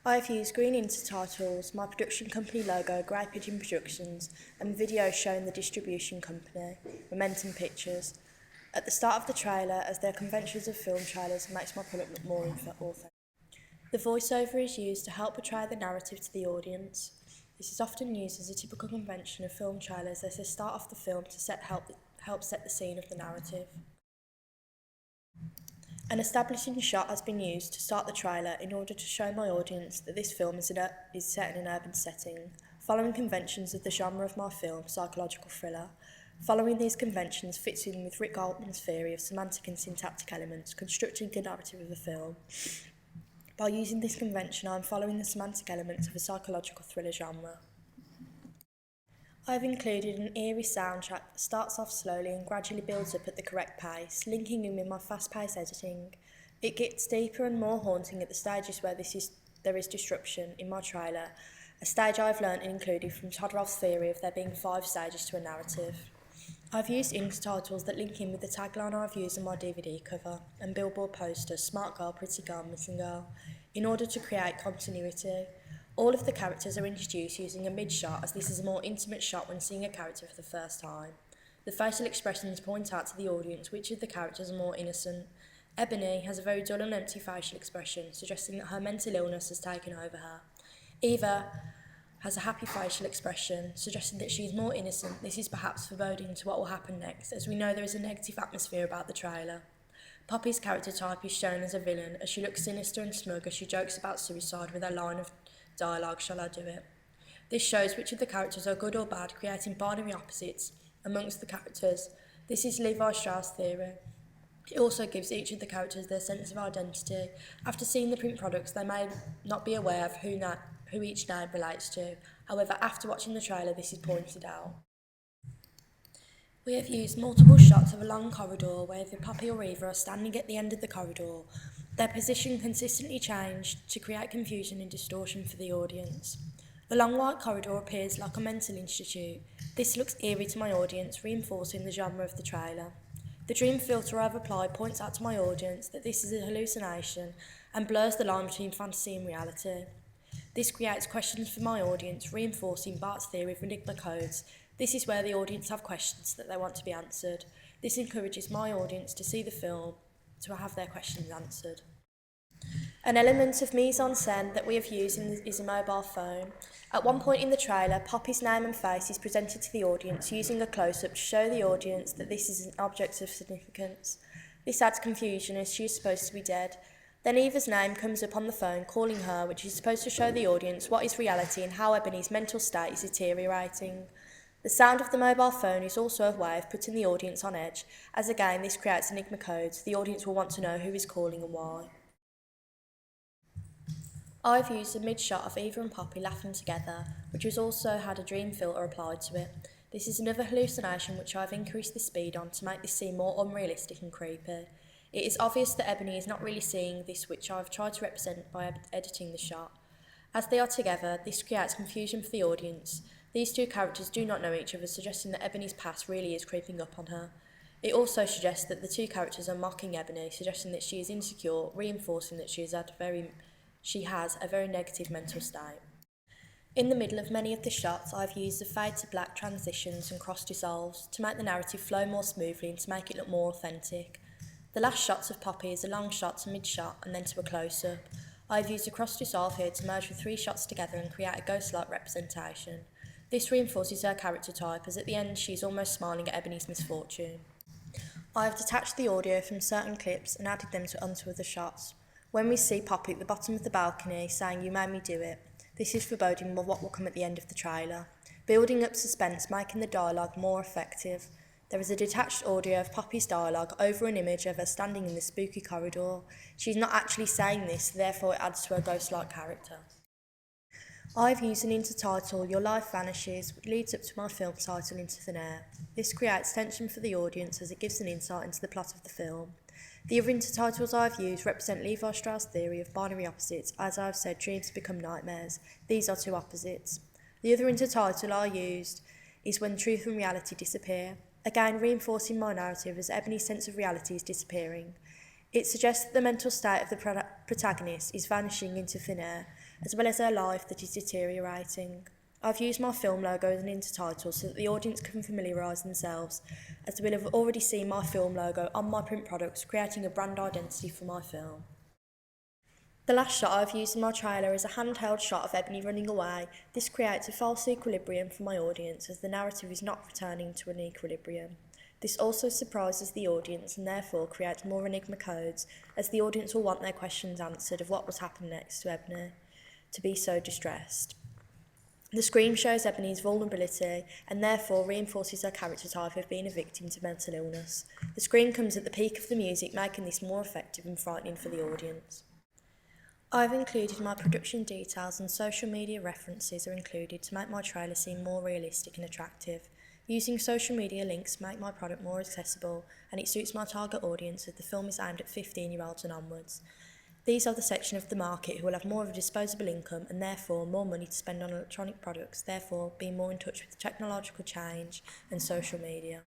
I have used green intertitles, my production company logo, Grey Pigeon Productions, and videos showing the distribution company, Momentum Pictures, at the start of the trailer, as their conventions of film trailers makes my product look more authentic. The voiceover is used to help portray the narrative to the audience. This is often used as a typical convention of film trailers as they start off the film to help set the scene of the narrative. An establishing shot has been used to start the trailer in order to show my audience that this film is set in an urban setting, following conventions of the genre of my film, psychological thriller. Following these conventions fits in with Rick Altman's theory of semantic and syntactic elements, constructing the narrative of the film. By using this convention, I am following the semantic elements of a psychological thriller genre. I have included an eerie soundtrack that starts off slowly and gradually builds up at the correct pace, linking in with my fast-paced editing. It gets deeper and more haunting at the stages where there is disruption in my trailer, a stage I have learnt and included from Todorow's theory of there being 5 stages to a narrative. I've used intertitles that link in with the tagline I've used on my DVD cover and billboard posters, Smart Girl, Pretty Girl, Missing Girl, in order to create continuity. All of the characters are introduced using a mid-shot, as this is a more intimate shot when seeing a character for the first time. The facial expressions point out to the audience which of the characters are more innocent. Ebony has a very dull and empty facial expression, suggesting that her mental illness has taken over her. Eva has a happy facial expression, suggesting that she is more innocent. This is perhaps foreboding to what will happen next, as we know there is a negative atmosphere about the trailer. Poppy's character type is shown as a villain, as she looks sinister and smug as she jokes about suicide with her line of dialogue, "Shall I do it?" This shows which of the characters are good or bad, creating binary opposites amongst the characters. This is Levi Strauss' theory. It also gives each of the characters their sense of identity. After seeing the print products, they may not be aware of who each name relates to. However, after watching the trailer, this is pointed out. We have used multiple shots of a long corridor where either Poppy or Eva are standing at the end of the corridor. Their position consistently changed to create confusion and distortion for the audience. The long white corridor appears like a mental institute. This looks eerie to my audience, reinforcing the genre of the trailer. The dream filter I've applied points out to my audience that this is a hallucination and blurs the line between fantasy and reality. This creates questions for my audience, reinforcing Bart's theory of enigma codes. This is where the audience have questions that they want to be answered. This encourages my audience to see the film, to have their questions answered. An element of mise-en-scène that we have used is a mobile phone. At one point in the trailer, Poppy's name and face is presented to the audience using a close-up to show the audience that this is an object of significance. This adds confusion as she is supposed to be dead. Then Eva's name comes up on the phone, calling her, which is supposed to show the audience what is reality and how Ebony's mental state is deteriorating. The sound of the mobile phone is also a way of putting the audience on edge, as again this creates enigma codes. The audience will want to know who is calling and why. I've used a mid-shot of Eva and Poppy laughing together, which has also had a dream filter applied to it. This is another hallucination which I've increased the speed on to make this seem more unrealistic and creepy. It is obvious that Ebony is not really seeing this, which I've tried to represent by editing the shot. As they are together, this creates confusion for the audience. These two characters do not know each other, suggesting that Ebony's past really is creeping up on her. It also suggests that the two characters are mocking Ebony, suggesting that she is insecure, reinforcing that she has a very negative mental state. In the middle of many of the shots, I've used the fade to black transitions and cross dissolves to make the narrative flow more smoothly and to make it look more authentic. The last shots of Poppy is a long shot to mid-shot and then to a close-up. I've used a cross dissolve here to merge the 3 shots together and create a ghost-like representation. This reinforces her character type, as at the end she is almost smiling at Ebony's misfortune. I have detached the audio from certain clips and added them onto other shots. When we see Poppy at the bottom of the balcony saying, "You made me do it," this is foreboding of what will come at the end of the trailer, building up suspense, making the dialogue more effective. There is a detached audio of Poppy's dialogue over an image of her standing in the spooky corridor. She's not actually saying this, therefore it adds to her ghost-like character. I've used an intertitle, "Your Life Vanishes," which leads up to my film title, "Into Thin Air." This creates tension for the audience as it gives an insight into the plot of the film. The other intertitles I've used represent Levi Strauss' theory of binary opposites. As I've said, dreams become nightmares. These are 2 opposites. The other intertitle I used is "When Truth and Reality Disappear," again reinforcing my narrative as Ebony's sense of reality is disappearing. It suggests that the mental state of the protagonist is vanishing into thin air, as well as her life that is deteriorating. I've used my film logo as an intertitle so that the audience can familiarise themselves, as they will have already seen my film logo on my print products, creating a brand identity for my film. The last shot I've used in my trailer is a handheld shot of Ebony running away. This creates a false equilibrium for my audience, as the narrative is not returning to an equilibrium. This also surprises the audience and therefore creates more enigma codes, as the audience will want their questions answered of what was happening next to Ebony to be so distressed. The scream shows Ebony's vulnerability and therefore reinforces her character type of being a victim to mental illness. The scream comes at the peak of the music, making this more effective and frightening for the audience. I've included my production details, and social media references are included to make my trailer seem more realistic and attractive. Using social media links make my product more accessible, and it suits my target audience as the film is aimed at 15-year-olds and onwards. These are the section of the market who will have more of a disposable income and therefore more money to spend on electronic products, therefore being more in touch with technological change and social media.